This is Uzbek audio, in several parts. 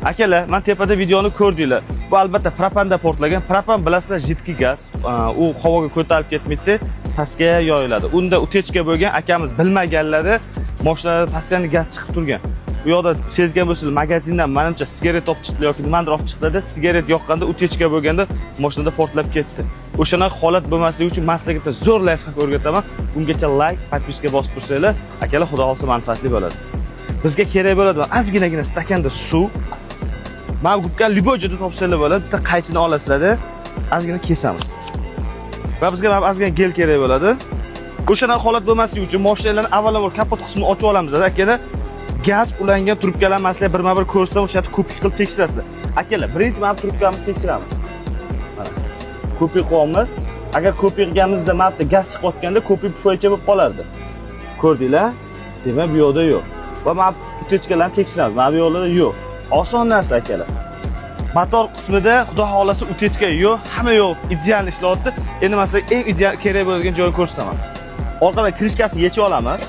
Akalar, men tepada videoni ko'rdinglar. Bu albatta propanda portlagan. Propan bilasizlar, jiddiy gaz. U havoga ko'tarilib ketmaydi, pastga yoyiladi. Unda utechka bo'lgan, akamiz bilmaganlari mashinalarda pastdan gaz chiqib turgan. Bu yoqda sezgan bo'lsangiz, magazindan menimcha sigaret olib chiqdi yoki nimadir olib chiqdi-da, sigaret yoqqanda utechka bo'lganda mashinada portlab ketdi. O'shanaqa holat bo'lmasligi uchun men sizlarga zo'r layfhak o'rgataman. Bungacha like, podpiska bosib tursanglar, akalar xudo xolsa manfaatli bo'ladi. Bizga kerak bo'ladi ozginagina stakanda suv. Mana gubkani любой joyda topsanglar bo'ladi. Bitta qaychini olasizlar-da, ozgina kesamiz. Va bizga mana ozgina gel kerak bo'ladi. O'shanaqa holat bo'lmasligi uchun mashinalarning avvalambor kapot qismini ochib olamiz-da, akalar. Gaz ulangan trubkalar masalan birma-bir ko'rsam o'sha yerda ko'pik qilib tekshirasizlar. Akalar, birinchi mana trubkamizni tekshiramiz. Mana. Ko'pik qo'yamiz. Agar ko'pik qilganimizda mana bu gaz chiqayotganda ko'pik pufaycha bo'lib qolardi. Ko'rdinglar? Demak, bu yoqda yo'q. Va mana utechkalarni tekshiramiz. Mana bu yoqda yo'q. Oson narsa akalar. Motor qismida xudo xolasa utechka yo'q, hamma yo'q, ideal ishlayapti. Endi masalan eng ideal kerak bo'ladigan joyni ko'rsataman. Orqadan krishkasini yechib olamiz.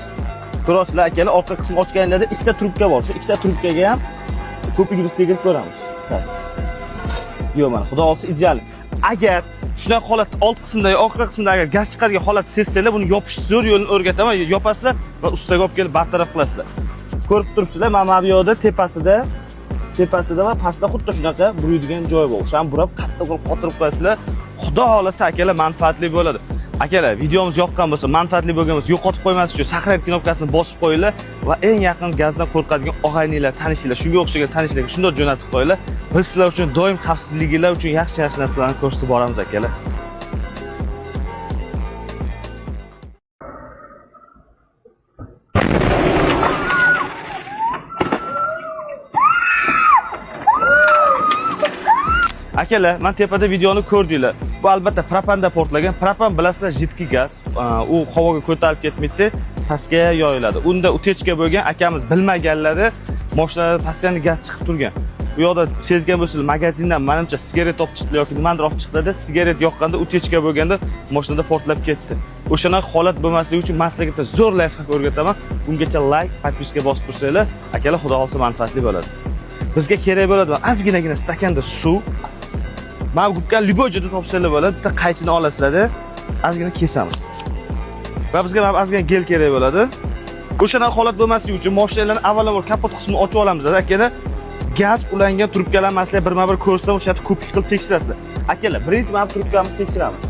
Ko'rasizlar akalar, orqa qismini ochganlarda ikkita trubka bor. Shu ikkita trubkaga ham ko'pigimizni tegirib ko'ramiz. Yo'q, mana xudo xolasa ideal. Agar shunaqa holat old qismda, orqa qismda agar gaz chiqadigan holat sezsanglar, buni yopish zo'r yo'lini o'rgataman. Yopasizlar va ustiga olib kelib bartaraf qilasizlar. Ko'rib turibsizlar, mana bu yoqda tepasida va pastda xuddi shunaqa buriydigan joy bor. O'shani burab qattiq qilib qotirib qo'yasizlar. Xudo xolasa akalar manfaatli bo'ladi. Akalar, videomiz yoqqan bo'lsa, manfaatli bo'lgan bo'lsa, yo'qotib qo'ymaslik uchun saqlayot knopkasini bosib qo'yinglar va eng yaqin gazdan qo'rqadigan og'ayninglar, tanishinglar, shunga o'xshagan tanishlarga shunday jo'natib qo'yinglar. Biz sizlar uchun doim xavfsizligingiz uchun yaxshi narsalarni ko'rsatib boramiz akalar. Akalar, men tepada videoni ko'rdinglar. Bu albatta propanda portlagan. Propan bilasizlar, jiddiy gaz. U havoga ko'tarilib ketmaydi, pastga yoyiladi. Unda utechka bo'lgan, akamiz bilmaganlari mashinalarda pastdan gaz chiqib turgan. Bu yoqda sezgan bo'lsangiz, magazindan menimcha sigaret olib chiqdi yoki nimadir olib chiqdi-da, sigaret yoqqanda utechka bo'lganda mashinada portlab ketdi. O'shanaqa holat bo'lmasligi uchun men sizlarga zo'r layfhak o'rgataman. Bungacha like, podpiska bosib tursanglar, akalar xudo xolsa manfaatli bo'ladi. Bizga kerak bo'ladi ozginagina stakanda suv. Mana gubkani любой joyda topsanglar bo'ladi. Bitta qaychini olasizlar-da, ozgina kesamiz. Va bizga mana ozgina gel kerak bo'ladi. O'shanaqa holat bo'lmasligi uchun mashinalarning avvalambor kapot qismini ochib olamiz-da, akalar. Gaz ulangan trubkalar masalan birma-bir ko'rsam o'sha yerda ko'pik qilib tekshirasizlar. Akalar, birinchi mana trubkamizni tekshiramiz.